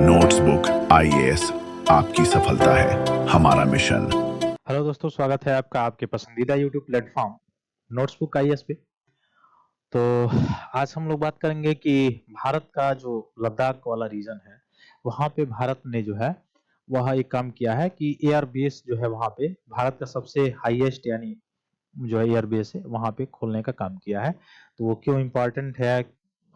Notebook IAS आपकी सफलता है हमारा मिशन। हेलो दोस्तों, स्वागत है आपका आपके पसंदीदा यूट्यूब प्लेटफॉर्म नोट्सबुक आईएएस पे। तो आज हम लोग बात करेंगे कि भारत का जो लद्दाख वाला रीजन है, वहाँ पे भारत ने जो है वह एक काम किया है कि एयर बेस जो है वहाँ पे भारत का सबसे हाईएस्ट यानी जो है एयर बेस है वहाँ पे खोलने का काम किया है। तो वो क्यों इम्पोर्टेंट है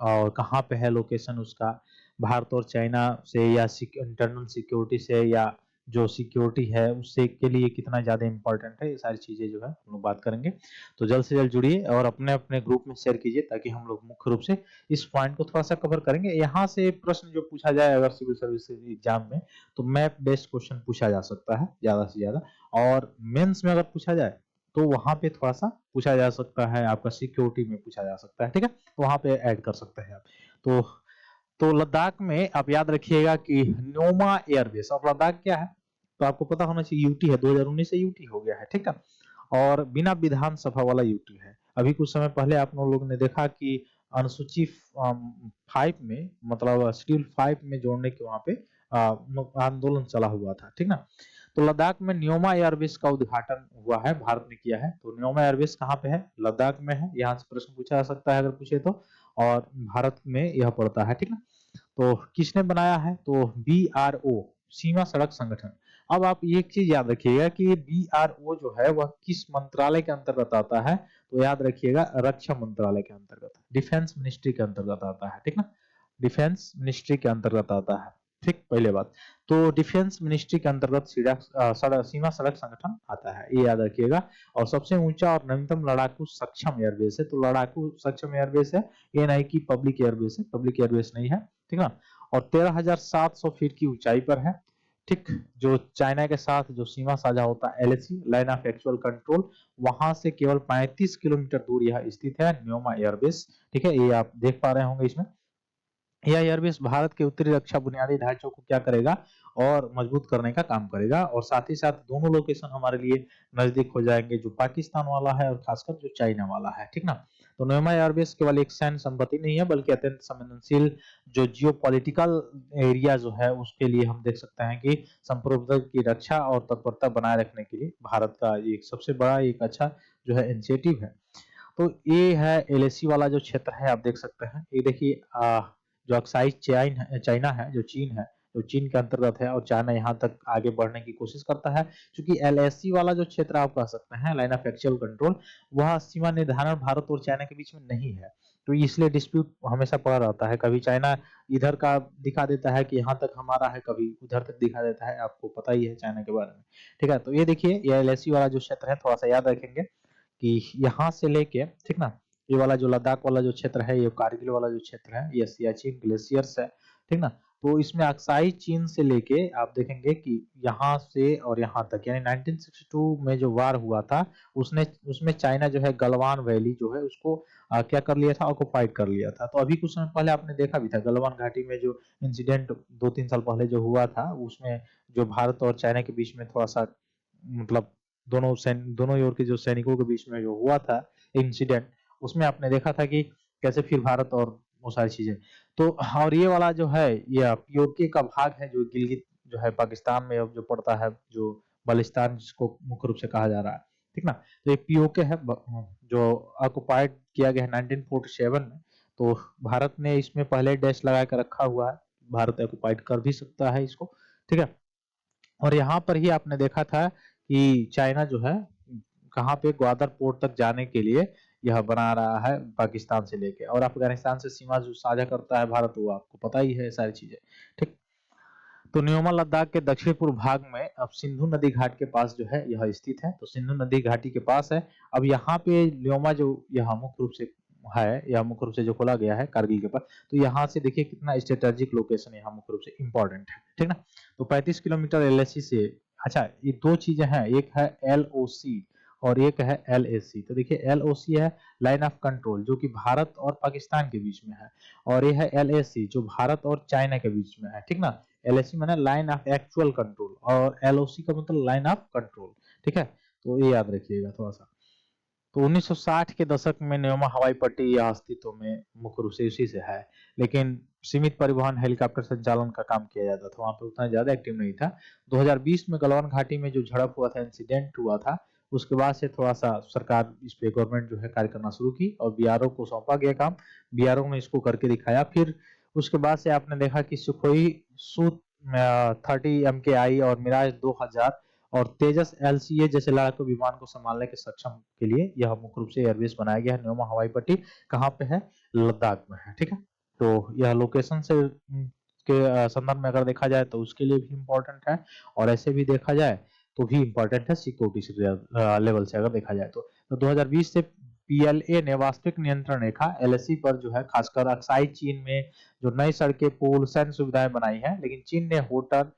और कहाँ पे है लोकेशन उसका, भारत और चाइना से या इंटरनल सिक्योरिटी से या जो सिक्योरिटी है उससे के लिए कितना ज़्यादा इम्पोर्टेंट है, ये सारी चीज़ें जो है हम लोग बात करेंगे। तो जल्द से जल्द जुड़िए और अपने अपने ग्रुप में शेयर कीजिए ताकि हम लोग मुख्य रूप से इस पॉइंट को थोड़ा सा कवर करेंगे। यहाँ से प्रश्न जो पूछा जाए अगर सिविल सर्विस एग्जाम में, तो मैप बेस्ड क्वेश्चन पूछा जा सकता है ज़्यादा से ज़्यादा, और मेंस में अगर पूछा जाए तो वहां पे थोड़ा सा पूछा जा सकता है, आपका सिक्योरिटी में पूछा जा सकता है, ठीक है, तो वहां पे ऐड कर सकते हैं आप। तो लद्दाख में आप याद रखिएगा कि न्योमा एयरबेस, और लद्दाख क्या है तो आपको पता होना चाहिए, यूटी है, 2019 से यूटी हो गया है, ठीक है, और बिना विधानसभा वाला यूटी है। अभी कुछ समय पहले आप लोगों ने देखा कि अनुसूची 5 में, मतलब शेड्यूल 5 में जोड़ने के वहां पे आंदोलन चला हुआ था, ठीक ना। तो लद्दाख में न्योमा एयरबेस का उद्घाटन हुआ है, भारत ने किया है। तो न्योमा एयरबेस कहाँ पे है? लद्दाख में है। यहाँ से प्रश्न पूछा जा सकता है अगर पूछे तो, और भारत में यह पड़ता है, ठीक ना। तो किसने बनाया है? तो BRO, सीमा सड़क संगठन। अब आप एक चीज याद रखिएगा कि BRO जो है वह किस मंत्रालय के अंतर्गत आता है, तो याद रखिएगा रक्षा मंत्रालय के अंतर्गत, डिफेंस मिनिस्ट्री के अंतर्गत आता है, ठीक ना, डिफेंस मिनिस्ट्री के अंतर्गत आता है, ठीक, पहले बात। तो डिफेंस मिनिस्ट्री के अंतर्गत सीमा सड़क संगठन आता है, ये याद रखिएगा। और सबसे ऊंचा और नवीनतम लड़ाकू सक्षम एयरबेस है, तो लड़ाकू सक्षम एयरबेस है, ये नहीं कि पब्लिक एयरबेस है, पब्लिक एयरबेस नहीं है, ठीक ना। और 13,700 फीट की ऊंचाई पर है, ठीक। जो चाइना के साथ जो सीमा साझा होता है, LAC, line of actual control, वहां से केवल 35 किलोमीटर दूर यह स्थित है, न्योमा एयरबेस, ठीक है, ये आप देख पा रहे होंगे इसमें। यह एयरबेस भारत के उत्तरी रक्षा बुनियादी ढांचों को क्या करेगा और मजबूत करने का काम करेगा, और साथ ही साथ दोनों लोकेशन हमारे लिए नजदीक हो जाएंगे, जो पाकिस्तान वाला है और खासकर जो चाइना वाला है, ठीक ना। तो न्योमा एयरबेस केवल एक सैन्य संपत्ति नहीं है बल्कि अत्यंत संवेदनशील जो जियो पॉलिटिकल एरिया जो है उसके लिए हम देख सकते हैं कि संप्रभुता की रक्षा और तत्परता बनाए रखने के लिए भारत का एक सबसे बड़ा एक अच्छा जो है इनिशिएटिव है। तो ये है LAC वाला जो क्षेत्र है, आप देख सकते हैं, ये देखिए जो अक्साई चाइना है, जो चीन है, जो चीन के अंतर्गत है, और चाइना यहाँ तक आगे बढ़ने की कोशिश करता है। क्योंकि LAC वाला जो क्षेत्र आप कह सकते हैं, लाइन ऑफ एक्चुअल कंट्रोल, वह सीमा निर्धारण भारत और चाइना के बीच में नहीं है, तो इसलिए डिस्प्यूट हमेशा पड़ा रहता है। कभी चाइना इधर का दिखा देता है कि यहाँ तक हमारा है, कभी उधर तक दिखा देता है, आपको पता ही है चाइना के बारे में, ठीक है। तो ये देखिए, ये LAC वाला जो क्षेत्र है, थोड़ा सा याद रखेंगे कि यहाँ से लेके, ठीक ना, ये वाला जो लद्दाख वाला जो क्षेत्र है, ये कारगिल वाला जो क्षेत्र है, ये सियाचिन ग्लेशियर्स है, ठीक ना। तो इसमें अक्साई चीन से लेके आप देखेंगे कि यहाँ से और यहाँ तक, यानी 1962 में जो वार हुआ था, उसने उसमें चाइना जो है गलवान वैली जो है उसको क्या कर लिया था, ऑक्युपाइड कर लिया था। तो अभी कुछ समय पहले आपने देखा भी था, गलवान घाटी में जो इंसिडेंट 2-3 साल पहले जो हुआ था, उसमें जो भारत और चाइना के बीच में थोड़ा सा, मतलब दोनों ओर के जो सैनिकों के बीच में जो हुआ था इंसिडेंट, उसमें आपने देखा था कि कैसे फिर भारत और वो सारी चीजें। तो और ये वाला जो है, ये पीओके का भाग है, जो गिलगित जो है पाकिस्तान में अब जो पड़ता है, जो बलिस्तान जिसको मुख्य रूप से कहा जा रहा है, ठीक ना। तो ये पीओके है जो ऑक्युपाइड किया गया है 1947 में। तो भारत ने इसमें पहले डैश लगा कर रखा हुआ है, भारत ऑक्युपाइड कर भी सकता है इसको, ठीक है। और यहाँ पर ही आपने देखा था कि चाइना जो है कहाँ पे, ग्वादर पोर्ट तक जाने के लिए यह बना रहा है पाकिस्तान से लेके, और अफगानिस्तान से सीमा जो साझा करता है भारत, वो आपको पता ही है सारी चीजें, ठीक। तो न्योमा लद्दाख के दक्षिण पूर्व भाग में अब सिंधु नदी घाट के पास जो है यह स्थित है, तो सिंधु नदी घाटी के पास है। अब यहाँ पे न्योमा जो यह मुख्य रूप से है, यह मुख्य रूप से जो खोला गया है कारगिल के पास, तो यहाँ से देखिए कितना स्ट्रेटेजिक लोकेशन यहाँ मुख्य रूप से इंपॉर्टेंट है, ठीक ना। तो 35 किलोमीटर LAC से, अच्छा ये दो चीजें हैं, एक है LOC और एक है LAC। तो देखिए LOC है लाइन ऑफ कंट्रोल, जो कि भारत और पाकिस्तान के बीच में है, और ये है LAC जो भारत और चाइना के बीच में है, ठीक ना। LAC माने लाइन ऑफ एक्चुअल कंट्रोल, और LOC का मतलब लाइन ऑफ कंट्रोल, ठीक है। तो ये याद रखिएगा थोड़ा सा। तो 1960 के दशक में न्योमा हवाई पट्टी यह अस्तित्व में मुख्य रूप से इसी से है, लेकिन सीमित परिवहन हेलीकॉप्टर संचालन का काम किया जाता था, वहाँ पे उतना ज़्यादा एक्टिव नहीं था। 2020 में गलवान घाटी में जो झड़प हुआ था, इंसिडेंट हुआ था, उसके बाद से थोड़ा-सा सरकार इस पे गवर्नमेंट जो है कार्य करना शुरू की और बीआरओ को सौंपा गया काम। बीआरओ ने इसको करके दिखाया। फिर उसके बाद से आपने देखा कि सुखोई Su-30 MKI और मिराज 2000 और तेजस LCA जैसे लड़ाकू विमान को संभालने के सक्षम के लिए यह मुख्य रूप से एयरबेस बनाया गया है। न्योमा हवाई पट्टी कहाँ पे है? लद्दाख में है, ठीक है। तो यह लोकेशन से के संदर्भ में अगर देखा जाए तो उसके लिए भी इम्पोर्टेंट है, और ऐसे भी देखा जाए तो भी इम्पोर्टेंट है सिक्योरिटी से लेवल से अगर देखा जाए तो 2020 से PLA ने वास्तविक नियंत्रण रेखा LAC पर जो है खासकर अक्साई चीन में जो नई सड़कें, पुल, सैन्य सुविधाएं बनाई हैं, लेकिन चीन ने होटल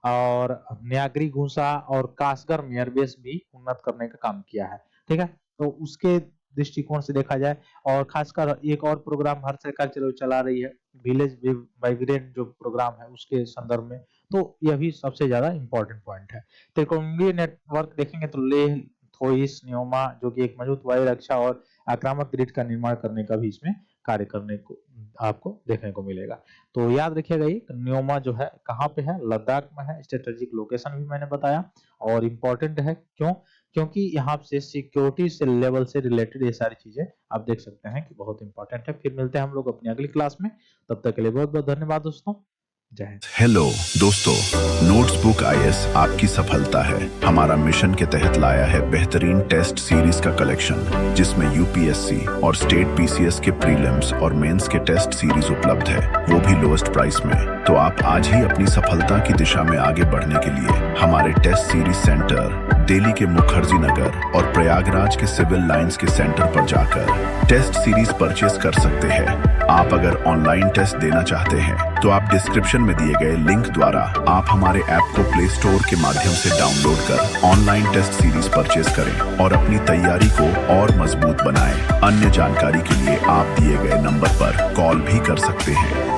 और न्यागरी घूसा और कासगर में एयरबेस भी उन्नत करने का काम किया है, ठीक है। तो उसके दृष्टिकोण से देखा जाए, और खासकर एक और प्रोग्राम भारत सरकार चला रही है, विलेज वाइब्रेंट जो प्रोग्राम है उसके संदर्भ में, तो यह भी सबसे ज्यादा इम्पोर्टेंट पॉइंट है। त्रिकोणीय नेटवर्क देखेंगे तो लेह, थोइस, न्योमा जो कि एक मजबूत वायु रक्षा और आक्रामक ग्रिड का निर्माण करने का भी इसमें कार्य करने को आपको देखने को मिलेगा। तो याद रखिएगा, ये न्योमा जो है कहाँ पे है? लद्दाख में है। स्ट्रेटेजिक लोकेशन भी मैंने बताया, और इम्पोर्टेंट है क्यों? क्योंकि यहाँ से सिक्योरिटी से लेवल से रिलेटेड ये सारी चीजें आप देख सकते हैं कि बहुत इंपॉर्टेंट है। फिर मिलते हैं हम लोग अपनी अगली क्लास में, तब तक के लिए बहुत बहुत धन्यवाद दोस्तों। जय हिंद। हेलो दोस्तों, नोट्सबुक IAS आपकी सफलता है। हमारा मिशन के तहत लाया है बेहतरीन टेस्ट सीरीज का कलेक्शन, जिसमें UPSC और स्टेट PCS के प्रीलिम्स और मेंस के टेस्ट सीरीज उपलब्ध है, वो भी लोएस्ट प्राइस में। तो आप आज ही अपनी सफलता की दिशा में आगे बढ़ने के लिए हमारे टेस्ट सीरीज सेंटर दिल्ली के मुखर्जी नगर और प्रयागराज के सिविल लाइंस के सेंटर पर जाकर टेस्ट सीरीज परचेज कर सकते हैं। आप अगर ऑनलाइन टेस्ट देना चाहते हैं तो आप डिस्क्रिप्शन में दिए गए लिंक द्वारा आप हमारे ऐप को प्ले स्टोर के माध्यम से डाउनलोड कर ऑनलाइन टेस्ट सीरीज परचेज करें और अपनी तैयारी को और मजबूत बनाएं। अन्य जानकारी के लिए आप दिए गए नंबर पर कॉल भी कर सकते हैं।